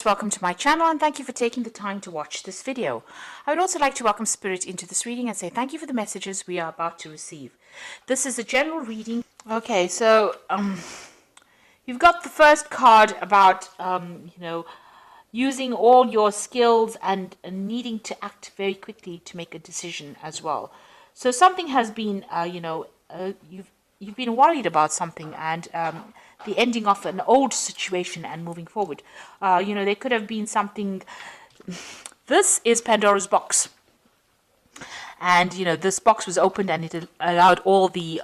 Welcome to my channel and thank you for taking the time to watch this video. I would also like to welcome Spirit into this reading and say thank you for the messages we are about to receive. This is a general reading. Okay, so you've got the first card about using all your skills and needing to act very quickly to make a decision as well. So something has been you've been worried about something and the ending of an old situation and moving forward. There could have been something. This is Pandora's box. And, this box was opened and it allowed all the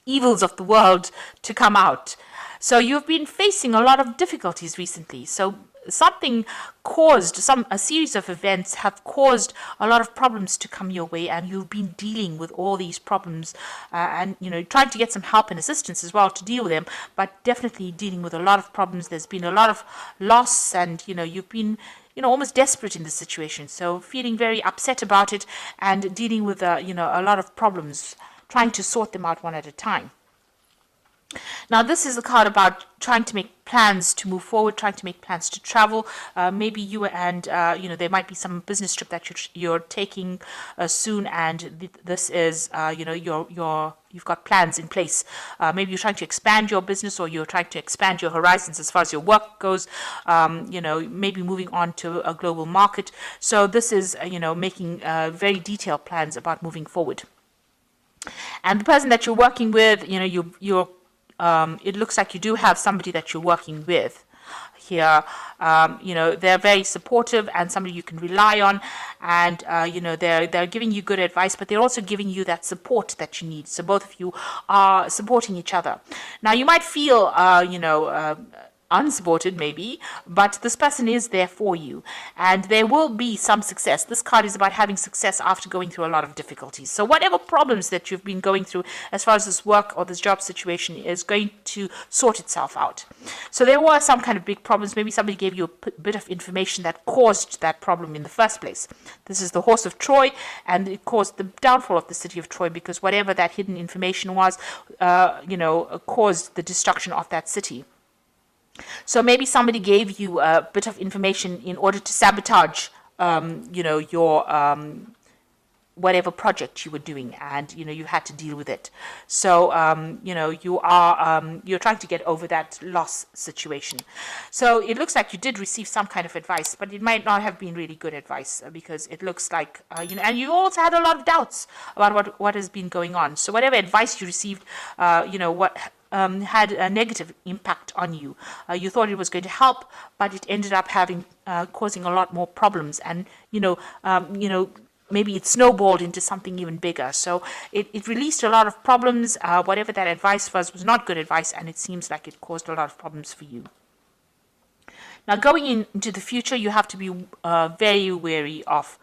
evils of the world to come out. So you've been facing a lot of difficulties recently. So something caused, a series of events have caused a lot of problems to come your way, and you've been dealing with all these problems and trying to get some help and assistance as well to deal with them, but definitely dealing with a lot of problems. There's been a lot of loss, and you've been almost desperate in this situation, so feeling very upset about it and dealing with a lot of problems, trying to sort them out one at a time. Now, this is a card about trying to make plans to move forward, trying to make plans to travel. Maybe you and, there might be some business trip that you're taking soon, and this is, you've got plans in place. Maybe you're trying to expand your business, or you're trying to expand your horizons as far as your work goes, maybe moving on to a global market. So this is, making very detailed plans about moving forward. And the person that you're working with, it looks like you do have somebody that you're working with here. They're very supportive and somebody you can rely on, and they're giving you good advice, but they're also giving you that support that you need. So both of you are supporting each other. Now, you might feel unsupported maybe, but this person is there for you, and there will be some success. This card is about having success after going through a lot of difficulties. So whatever problems that you've been going through as far as this work or this job situation is going to sort itself out. So there were some kind of big problems. Maybe somebody gave you a bit of information that caused that problem in the first place. This is the Horse of Troy, and it caused the downfall of the city of Troy, because whatever that hidden information was, caused the destruction of that city. So maybe somebody gave you a bit of information in order to sabotage, your whatever project you were doing, and you had to deal with it. So you're trying to get over that loss situation. So it looks like you did receive some kind of advice, but it might not have been really good advice, because it looks like and you also had a lot of doubts about what has been going on. So whatever advice you received, had a negative impact on you. You thought it was going to help, but it ended up causing a lot more problems, and maybe it snowballed into something even bigger. So it released a lot of problems. Whatever that advice was not good advice, and it seems like it caused a lot of problems for you. Now, going into the future, you have to be very wary of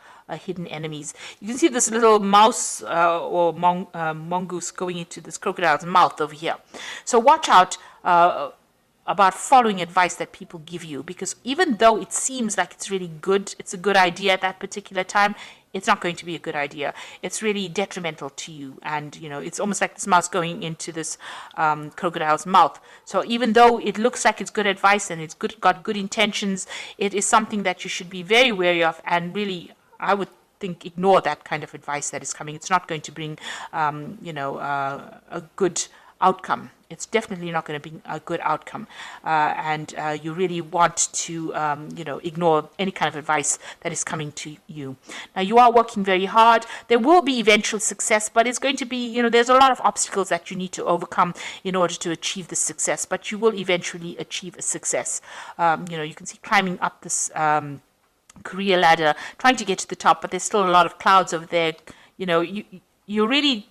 hidden enemies. You can see this little mouse or mongoose going into this crocodile's mouth over here. So watch out about following advice that people give you, because even though it seems like it's really good, it's a good idea at that particular time, it's not going to be a good idea. It's really detrimental to you, and it's almost like this mouse going into this crocodile's mouth. So even though it looks like it's good advice and it's got good intentions, it is something that you should be very wary of, and really, I would think, ignore that kind of advice that is coming. It's not going to bring a good outcome. It's definitely not going to be a good outcome, and you really want to ignore any kind of advice that is coming to you. Now, you are working very hard. There will be eventual success, but it's going to be, there's a lot of obstacles that you need to overcome in order to achieve the success, but you will eventually achieve a success. You can see climbing up this career ladder, trying to get to the top, but there's still a lot of clouds over there. You really,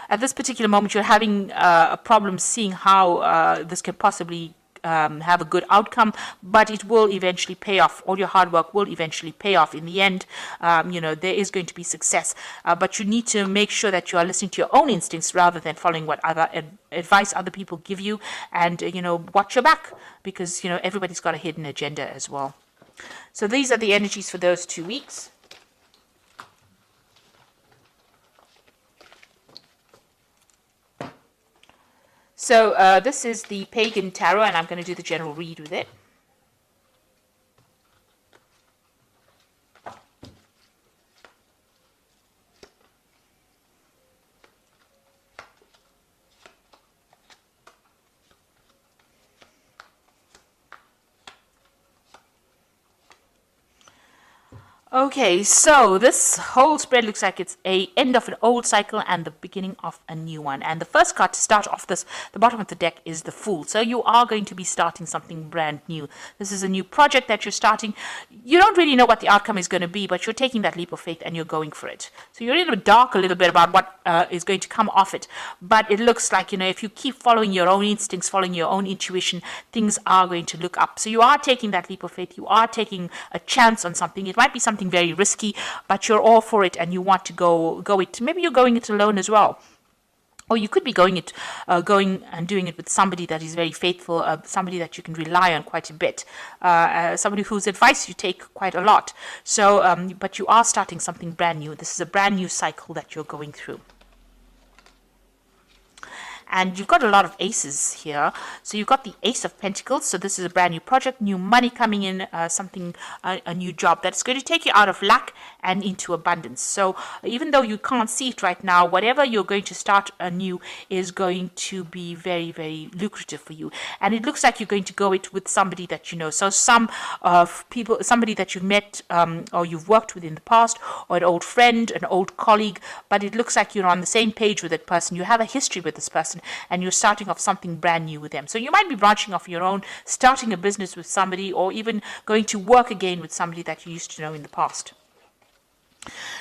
at this particular moment, you're having a problem seeing how this can possibly have a good outcome, but it will eventually pay off. All your hard work will eventually pay off in the end. There is going to be success, but you need to make sure that you are listening to your own instincts rather than following what other advice other people give you, and watch your back, because everybody's got a hidden agenda as well. So these are the energies for those 2 weeks. So this is the Pagan Tarot, and I'm going to do the general read with it. Okay, so this whole spread looks like it's a end of an old cycle and the beginning of a new one. And the first card to start off this, the bottom of the deck, is the Fool. So you are going to be starting something brand new. This is a new project that you're starting. You don't really know what the outcome is going to be, but you're taking that leap of faith and you're going for it. So you're in the dark a little bit about what is going to come off it. But it looks like, if you keep following your own instincts, following your own intuition, things are going to look up. So you are taking that leap of faith. You are taking a chance on something. It might be something very risky, but you're all for it and you want to go it. Maybe you're going it alone as well. Or you could be going and doing it with somebody that is very faithful, somebody that you can rely on quite a bit, somebody whose advice you take quite a lot. So, but you are starting something brand new. This is a brand new cycle that you're going through. And you've got a lot of aces here. So you've got the Ace of Pentacles. So this is a brand new project, new money coming in, a new job that's going to take you out of lack and into abundance. So even though you can't see it right now, whatever you're going to start anew is going to be very, very lucrative for you. And it looks like you're going to go it with somebody that you know. So somebody that you've met or you've worked with in the past, or an old friend, an old colleague, but it looks like you're on the same page with that person. You have a history with this person and you're starting off something brand new with them. So you might be branching off your own, starting a business with somebody, or even going to work again with somebody that you used to know in the past.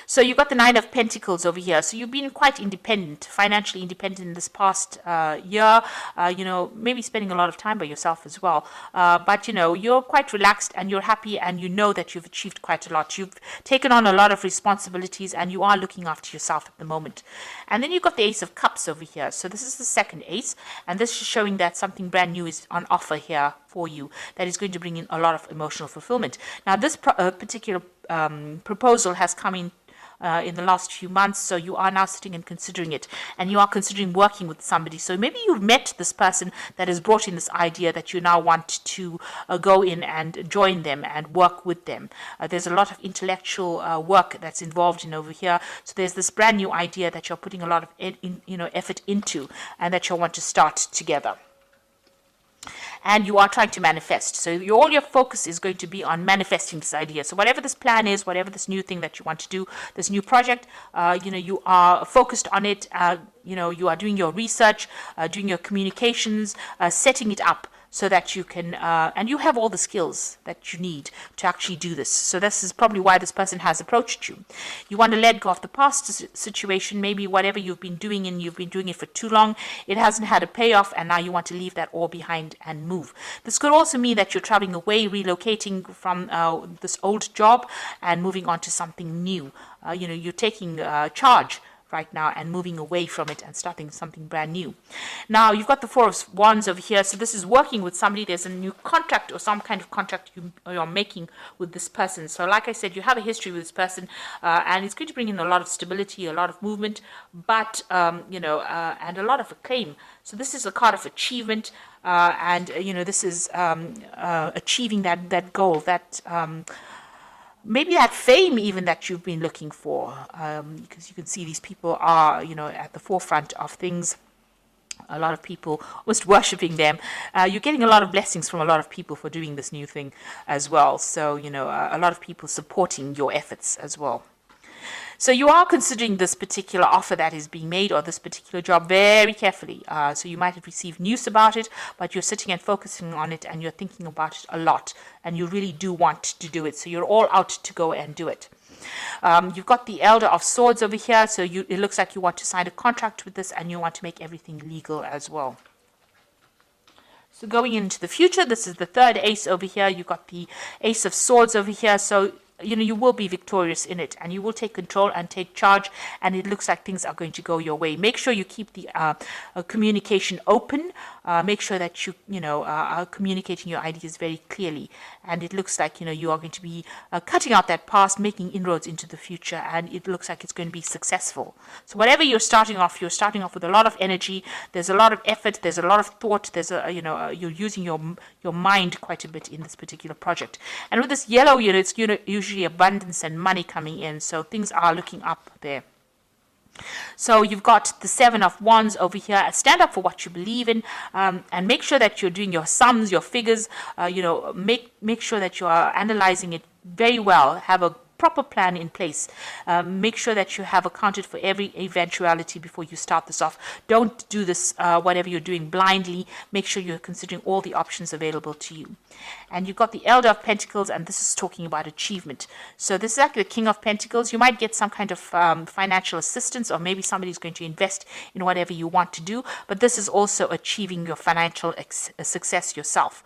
So you've got the Nine of Pentacles over here. So you've been quite independent, financially independent in this past year, maybe spending a lot of time by yourself as well. But, you're quite relaxed and you're happy and you know that you've achieved quite a lot. You've taken on a lot of responsibilities and you are looking after yourself at the moment. And then you've got the Ace of Cups over here. So this is the second ace, and this is showing that something brand new is on offer here for you that is going to bring in a lot of emotional fulfillment. Now, this particular proposal has come in the last few months, so you are now sitting and considering it, and you are considering working with somebody. So maybe you've met this person that has brought in this idea that you now want to go in and join them and work with them. There's a lot of intellectual work that's involved in over here. So there's this brand new idea that you're putting a lot of effort into, and that you'll want to start together. And you are trying to manifest. So all your focus is going to be on manifesting this idea. So whatever this plan is, whatever this new thing that you want to do, this new project, you are focused on it. You are doing your research, doing your communications, setting it up so that you can, and you have all the skills that you need to actually do this. So this is probably why this person has approached you. You want to let go of the past situation, maybe whatever you've been doing and you've been doing it for too long, it hasn't had a payoff, and now you want to leave that all behind and move. This could also mean that you're traveling away, relocating from this old job and moving on to something new. You're taking charge right now and moving away from it and starting something brand new. Now you've got the Four of Wands over here. So this is working with somebody. There's a new contract or some kind of contract you're making with this person. So like I said, you have a history with this person, and it's going to bring in a lot of stability, a lot of movement, but and a lot of acclaim. So this is a card of achievement, and this is achieving that goal, that maybe that fame even that you've been looking for, because you can see these people are, at the forefront of things. A lot of people almost worshipping them. You're getting a lot of blessings from a lot of people for doing this new thing as well. So, a lot of people supporting your efforts as well. So you are considering this particular offer that is being made, or this particular job, very carefully. So you might have received news about it, but you're sitting and focusing on it and you're thinking about it a lot, and you really do want to do it. So you're all out to go and do it. You've got the Elder of Swords over here. So it looks like you want to sign a contract with this and you want to make everything legal as well. So going into the future, this is the third ace over here. You've got the Ace of Swords over here. So you will be victorious in it, and you will take control and take charge, and it looks like things are going to go your way. Make sure you keep the communication open. Make sure that you are communicating your ideas very clearly, and it looks like you are going to be cutting out that past, making inroads into the future, and it looks like it's going to be successful. So whatever you're starting off with a lot of energy. There's a lot of effort. There's a lot of thought. There's you're using your mind quite a bit in this particular project. And with this yellow, it's usually abundance and money coming in. So things are looking up there. So you've got the Seven of Wands over here. Stand up for what you believe in, and make sure that you're doing your sums, your figures. Make sure that you are analyzing it very well. Have a proper plan in place. Make sure that you have accounted for every eventuality before you start this off. Don't do this, whatever you're doing, blindly. Make sure you're considering all the options available to you. And you've got the Elder of Pentacles, and this is talking about achievement. So this is like the King of Pentacles. You might get some kind of financial assistance, or maybe somebody's going to invest in whatever you want to do. But this is also achieving your financial success yourself.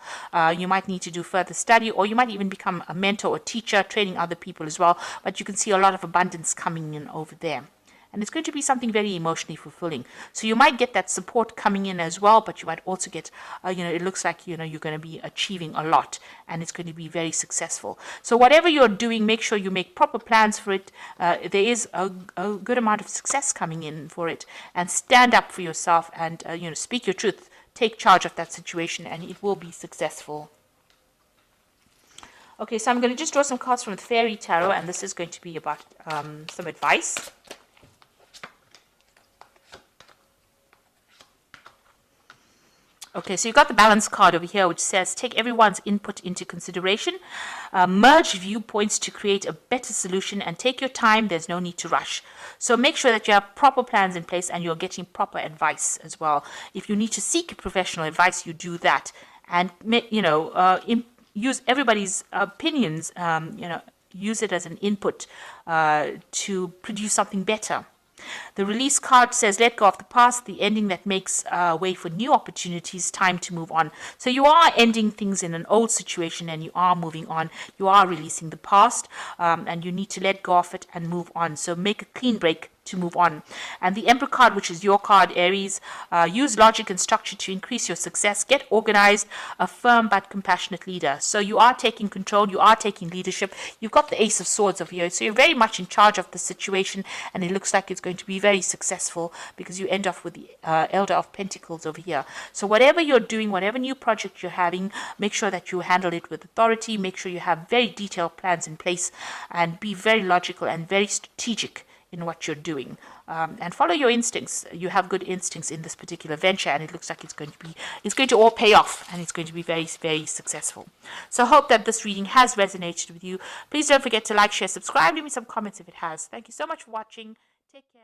You might need to do further study, or you might even become a mentor or teacher, training other people as well. But you can see a lot of abundance coming in over there. And it's going to be something very emotionally fulfilling. So you might get that support coming in as well, but you might also get, it looks like, you're going to be achieving a lot, and it's going to be very successful. So whatever you're doing, make sure you make proper plans for it. There is a good amount of success coming in for it, and stand up for yourself and, speak your truth. Take charge of that situation, and it will be successful. Okay, so I'm going to just draw some cards from the Fairy Tarot, and this is going to be about some advice. Okay, so you've got the balance card over here, which says, take everyone's input into consideration, merge viewpoints to create a better solution, and take your time. There's no need to rush. So make sure that you have proper plans in place and you're getting proper advice as well. If you need to seek professional advice, you do that. And, use everybody's opinions, use it as an input to produce something better. The release card says, let go of the past, the ending that makes way for new opportunities, time to move on. So you are ending things in an old situation and you are moving on. You are releasing the past, and you need to let go of it and move on. So make a clean break to move on. And the Emperor card, which is your card, Aries, use logic and structure to increase your success. Get organized, a firm but compassionate leader. So you are taking control, you are taking leadership. You've got the Ace of Swords over here, so you're very much in charge of the situation, and it looks like it's going to be very successful because you end off with the Elder of Pentacles over here. So whatever you're doing, whatever new project you're having, make sure that you handle it with authority. Make sure you have very detailed plans in place, and be very logical and very strategic in what you're doing, and follow your instincts. You have good instincts in this particular venture, and it looks like it's going to all pay off, and it's going to be very, very successful. So I hope that this reading has resonated with you. Please don't forget to like, share, subscribe. Leave me some comments if it has. Thank you so much for watching. Take care.